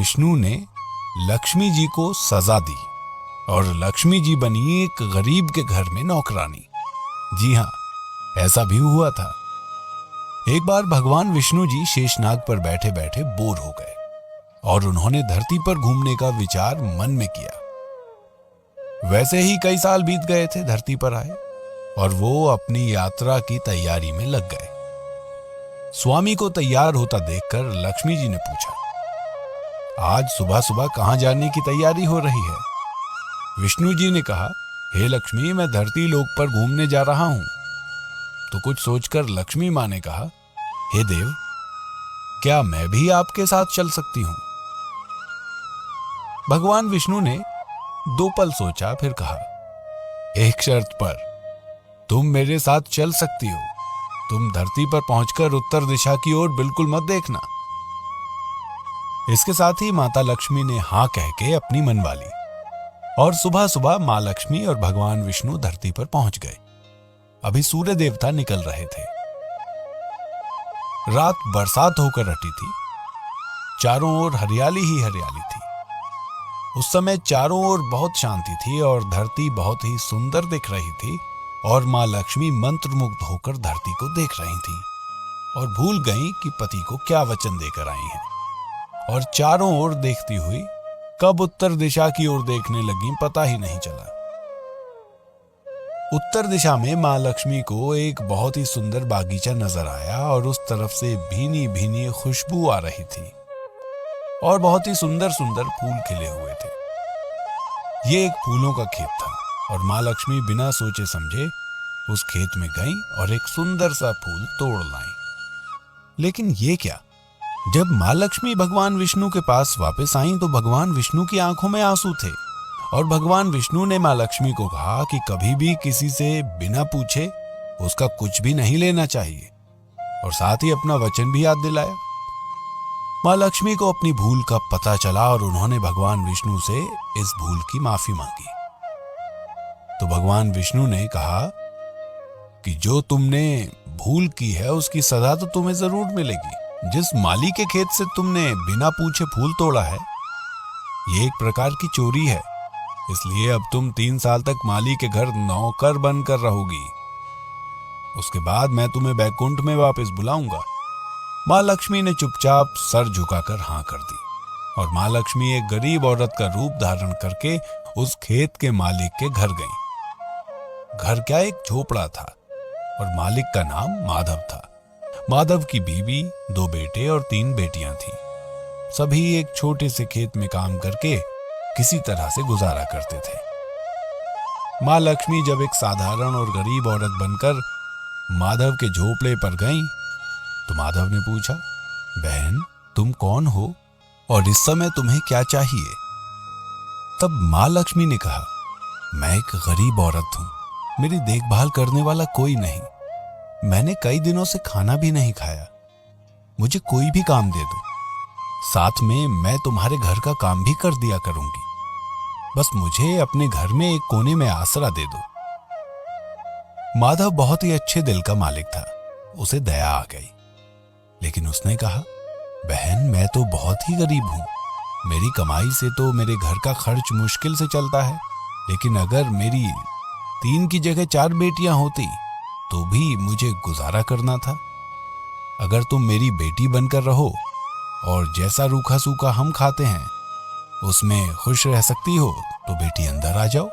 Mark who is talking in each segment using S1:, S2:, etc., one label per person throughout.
S1: विष्णु ने लक्ष्मी जी को सजा दी और लक्ष्मी जी बनी एक गरीब के घर में नौकरानी। जी हाँ, ऐसा भी हुआ था। एक बार भगवान विष्णु जी शेषनाग पर बैठे बैठे बोर हो गए और उन्होंने धरती पर घूमने का विचार मन में किया। वैसे ही कई साल बीत गए थे धरती पर आए और वो अपनी यात्रा की तैयारी में लग गए। स्वामी को तैयार होता देखकर लक्ष्मी जी ने पूछा, आज सुबह सुबह कहां जाने की तैयारी हो रही है? विष्णु जी ने कहा, हे लक्ष्मी, मैं धरती लोक पर घूमने जा रहा हूं। तो कुछ सोचकर लक्ष्मी मां ने कहा, हे देव, क्या मैं भी आपके साथ चल सकती हूं? भगवान विष्णु ने 2 पल सोचा, फिर कहा, एक शर्त पर। तुम मेरे साथ चल सकती हो। तुम धरती पर पहुंचकर उत्तर दिशा की ओर बिल्कुल मत देखना। इसके साथ ही माता लक्ष्मी ने हां कह के अपनी मनवा ली और सुबह सुबह मां लक्ष्मी और भगवान विष्णु धरती पर पहुंच गए। अभी सूर्य देवता निकल रहे थे। रात बरसात होकर हटी थी। चारों ओर हरियाली ही हरियाली थी। उस समय चारों ओर बहुत शांति थी और धरती बहुत ही सुंदर दिख रही थी और मां लक्ष्मी मंत्रमुग्ध होकर धरती को देख रही थी और भूल गईं कि पति को क्या वचन देकर आई हैं और चारों ओर देखती हुई कब उत्तर दिशा की ओर देखने लगी पता ही नहीं चला। उत्तर दिशा में मां लक्ष्मी को एक बहुत ही सुंदर बागीचा नजर आया और उस तरफ से भीनी भीनी खुशबू आ रही थी और बहुत ही सुंदर सुंदर फूल खिले हुए थे। ये एक फूलों का खेत था और मां लक्ष्मी बिना सोचे समझे उस खेत में गईं और एक सुंदर सा फूल तोड़ लाईं। लेकिन ये क्या, जब मां लक्ष्मी भगवान विष्णु के पास वापस आईं तो भगवान विष्णु की आंखों में आंसू थे और भगवान विष्णु ने मां लक्ष्मी को कहा कि कभी भी किसी से बिना पूछे उसका कुछ भी नहीं लेना चाहिए और साथ ही अपना वचन भी याद दिलाया। मां लक्ष्मी को अपनी भूल का पता चला और उन्होंने भगवान विष्णु से इस भूल की माफी मांगी। तो भगवान विष्णु ने कहा कि जो तुमने भूल की है उसकी सजा तो तुम्हें जरूर मिलेगी। जिस माली के खेत से तुमने बिना पूछे फूल तोड़ा है, ये एक प्रकार की चोरी है। इसलिए अब तुम 3 साल तक माली के घर नौकर बनकर रहोगी। उसके बाद मैं तुम्हें बैकुंठ में वापस बुलाऊंगा। मां लक्ष्मी ने चुपचाप सर झुकाकर हां कर दी और मां लक्ष्मी एक गरीब औरत का रूप धारण करके उस खेत के मालिक के घर गईं। घर क्या, एक झोपड़ा था और मालिक का नाम माधव था। माधव की बीवी, 2 बेटे और 3 बेटियां थीं। सभी एक छोटे से खेत में काम करके किसी तरह से गुजारा करते थे। मां लक्ष्मी जब एक साधारण और गरीब औरत बनकर माधव के झोपड़े पर गईं, तो माधव ने पूछा, बहन, तुम कौन हो और इस समय तुम्हें क्या चाहिए? तब मां लक्ष्मी ने कहा, मैं एक गरीब औरत हूं। मेरी देखभाल करने वाला कोई नहीं। मैंने कई दिनों से खाना भी नहीं खाया। मुझे कोई भी काम दे दो, साथ में मैं तुम्हारे घर का काम भी कर दिया करूंगी। बस मुझे अपने घर में एक कोने में आसरा दे दो। माधव बहुत ही अच्छे दिल का मालिक था। उसे दया आ गई, लेकिन उसने कहा, बहन, मैं तो बहुत ही गरीब हूं। मेरी कमाई से तो मेरे घर का खर्च मुश्किल से चलता है, लेकिन अगर मेरी 3 की जगह 4 बेटियां होती तो भी मुझे गुजारा करना था। अगर तुम मेरी बेटी बनकर रहो और जैसा रूखा सूखा हम खाते हैं उसमें खुश रह सकती हो तो बेटी अंदर आ जाओ।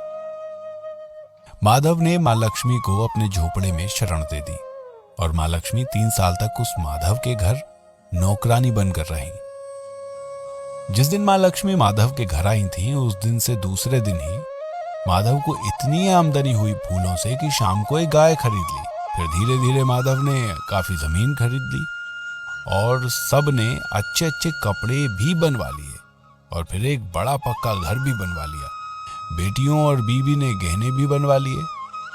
S1: माधव ने मां लक्ष्मी को अपने झोपड़े में शरण दे दी और मां लक्ष्मी 3 साल तक उस माधव के घर नौकरानी बनकर रही। जिस दिन मां लक्ष्मी माधव के घर आई थीं, उस दिन से दूसरे दिन ही माधव को इतनी आमदनी हुई फूलों से कि शाम को एक गाय खरीद ली। फिर धीरे धीरे माधव ने काफी जमीन खरीद ली और सब ने अच्छे अच्छे कपड़े भी बनवा लिए और फिर एक बड़ा पक्का घर भी बनवा लिया। बेटियों और बीवी ने गहने भी बनवा लिए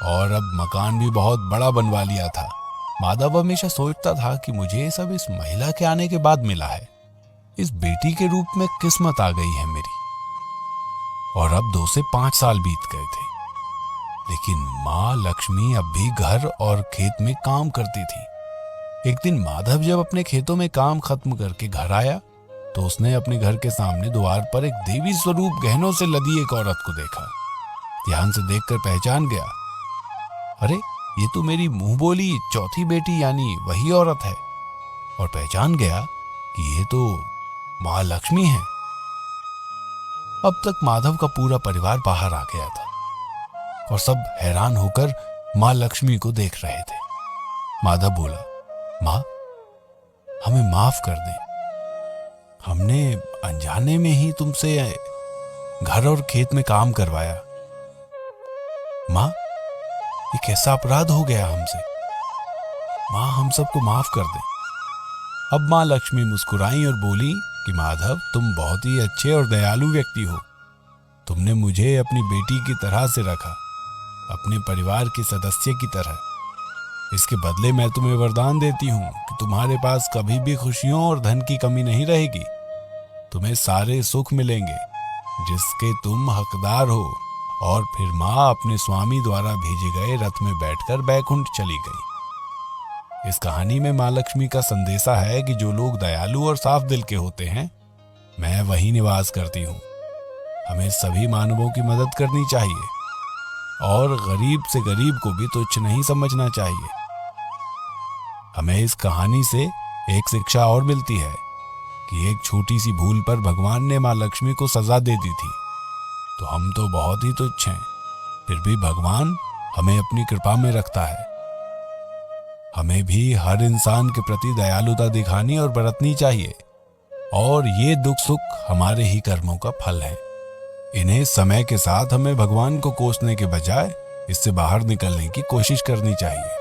S1: और अब मकान भी बहुत बड़ा बनवा लिया था। माधव हमेशा सोचता था कि मुझे ये सब इस महिला के आने के बाद मिला है। इस बेटी के रूप में किस्मत आ गई है मेरी। और अब 2 से 5 साल बीत गए थे, लेकिन मां लक्ष्मी अब भी घर और खेत में काम करती थी। एक दिन माधव जब अपने खेतों में काम खत्म करके घर आया तो उसने अपने घर के सामने द्वार पर एक देवी स्वरूप गहनों से लदी एक औरत को देखा। ध्यान से देखकर पहचान गया, अरे ये तो मेरी मुंह बोली चौथी बेटी यानी वही औरत है। और पहचान गया कि ये तो माँ लक्ष्मी है। अब तक माधव का पूरा परिवार बाहर आ गया था और सब हैरान होकर माँ लक्ष्मी को देख रहे थे। माधव बोला, माँ हमें माफ कर दे, हमने अनजाने में ही तुमसे घर और खेत में काम करवाया। माँ ये कैसा अपराध हो गया हमसे, माँ हम सबको माफ कर दे। अब माँ लक्ष्मी मुस्कुराई और बोली कि माधव तुम बहुत ही अच्छे और दयालु व्यक्ति हो। तुमने मुझे अपनी बेटी की तरह से रखा, अपने परिवार के सदस्य की तरह। इसके बदले मैं तुम्हें वरदान देती हूँ कि तुम्हारे पास कभी भी खुशियों और धन की कमी नहीं रहेगी। तुम्हें सारे सुख मिलेंगे जिसके तुम हकदार हो। और फिर माँ अपने स्वामी द्वारा भेजे गए रथ में बैठकर बैकुंठ चली गई। इस कहानी में माँ लक्ष्मी का संदेशा है कि जो लोग दयालु और साफ दिल के होते हैं, मैं वहीं निवास करती हूँ। हमें सभी मानवों की मदद करनी चाहिए और गरीब से गरीब को भी तुच्छ नहीं समझना चाहिए। हमें इस कहानी से एक शिक्षा और मिलती है कि एक छोटी सी भूल पर भगवान ने माँ लक्ष्मी को सजा दे दी थी। तो हम तो बहुत ही तुच्छ हैं, फिर भी भगवान हमें अपनी कृपा में रखता है। हमें भी हर इंसान के प्रति दयालुता दिखानी और बरतनी चाहिए। और ये दुख सुख हमारे ही कर्मों का फल है। इन्हें समय के साथ हमें भगवान को कोसने के बजाय इससे बाहर निकलने की कोशिश करनी चाहिए।